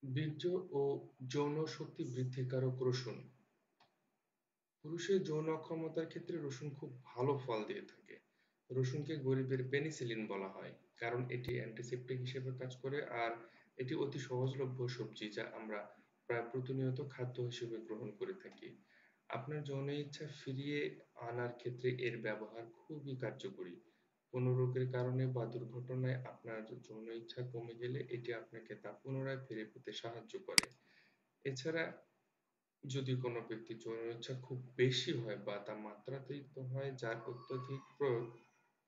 বীর্য ও যৌন শক্তি বৃদ্ধিকারক রসুন। পুরুষের যৌন অক্ষমতার ক্ষেত্রে রসুন খুব ভালো ফল দিয়ে থাকে। রসুনকে গরিবের পেনিসিলিন বলা হয়, কারণ এটি অ্যান্টিসেপ্টিক হিসেবে কাজ করে আর এটি অতি সহজলভ্য সবজি যা আমরা প্রায় প্রতিনিয়ত খাদ্য হিসেবে গ্রহণ করে থাকি। আপনার যৌন ইচ্ছা ফিরিয়ে আনার ক্ষেত্রে এর ব্যবহার খুবই কার্যকরী। কোনো রোগের কারণে বা দুর্ঘটনায় আপনার যৌন ইচ্ছা কমে গেলে এটি আপনাকে তা পুনরায় ফিরে পেতে সাহায্য করে। এছাড়া যদি কোনো ব্যক্তির যৌন ইচ্ছা খুব বেশি হয় বা তা মাত্রাতিরিক্ত হয় যার অত্যধিক প্রয়োগ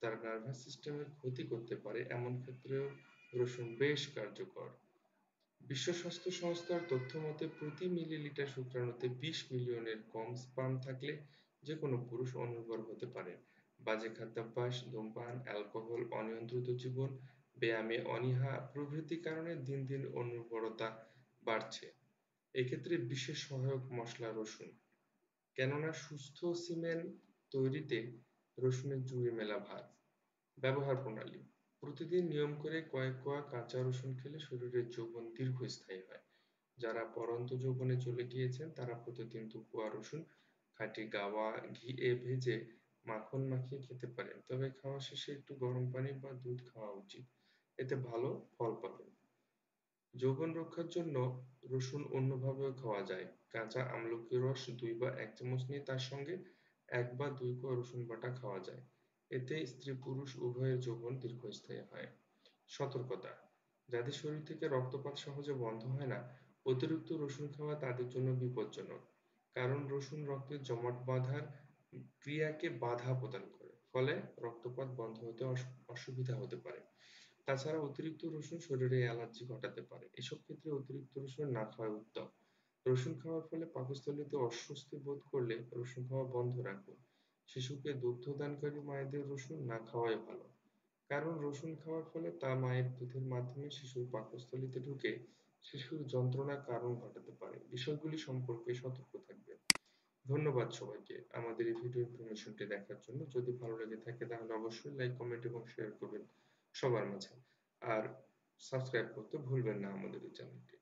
তার নার্ভাস সিস্টেমের ক্ষতি করতে পারে, এমন ক্ষেত্রেও রসুন বেশ কার্যকর। বিশ্ব স্বাস্থ্য সংস্থার তথ্য মতে প্রতি মিলিলিটার শুক্রাণুতে ২০ মিলিয়নের কম স্পার্ম থাকলে যে কোনো পুরুষ অনুর্বর হতে পারে। বাজে খাদ্যাভ্যাস, ধূমপান, অ্যালকোহল, অনিয়ন্ত্রিত জীবন, ব্যায়ামে অনীহা প্রভৃতি কারণে দিন দিন অনুর্বরতা বাড়ছে। এক্ষেত্রে বিশেষ সহায়ক মসলা রসুন, কেননা সুস্থ সিমেন্ট তৈরিতে রসুনের জুড়ি মেলা ভার। ব্যবহার প্রণালী: প্রতিদিন নিয়ম করে কয়েক কোয়া কাঁচা রসুন খেলে শরীরের যৌবন দীর্ঘস্থায়ী হয়। যারা পড়ন্ত যৌবনে চলে গিয়েছেন তারা প্রতিদিন ২ কোয়া রসুন খাঁটি গাওয়া ঘিয়ে ভেজে মাখন মাখিয়ে খেতে পারেন, তবে খাওয়া শেষে একটু গরম পানি বা দুধ খাওয়া উচিত। এতে ভালো ফল পাবেন। যৌবন রক্ষার জন্য রসুন অন্যভাবেও খাওয়া যায়। কাঁচা আমলকির রস ২ বা ১ চামচ নিয়ে তার সঙ্গে ১ বা ২ কোয়া রসুন বাটা খাওয়া যায়। এতে স্ত্রী পুরুষ উভয়ের যৌবন দীর্ঘস্থায়ী হয়। সতর্কতা: যাদের শরীর থেকে রক্তপাত সহজে বন্ধ হয় না, অতিরিক্ত রসুন খাওয়া তাদের জন্য বিপজ্জনক। কারণ রসুন রক্তের জমাট বাঁধার ক্রিয়াকে বাধা প্রদান করে। ফলে রক্তপাত বন্ধ হতে অসুবিধা হতে পারে। তাছাড়া অতিরিক্ত রসুন শরীরে অ্যালার্জি ঘটাতে পারে। এসব ক্ষেত্রে অতিরিক্ত রসুন না খাওয়াই উত্তম। রসুন খাওয়ার ফলে পাকস্থলীতে অস্বস্তি বোধ করলে রসুন খাওয়া বন্ধ রাখুন। শিশুকে দুগ্ধদানকারী মায়েদের রসুন না খাওয়াই ভালো। কারণ রসুন খাওয়ার ফলে তা মায়ের দুধের মাধ্যমে শিশুর পাকস্থলীতে ঢুকে শিশুর যন্ত্রণার কারণ ঘটাতে পারে। বিষয়গুলি সম্পর্কে সতর্ক থাকবেন। ধন্যবাদ সবাইকে আমাদের এই ভিডিও ইনফরমেশনটি দেখার জন্য। যদি ভালো লেগে থাকে তাহলে অবশ্যই লাইক, কমেন্ট এবং শেয়ার করবেন সবার মাঝে। আর সাবস্ক্রাইব করতে ভুলবেন না আমাদের এই চ্যানেলটি।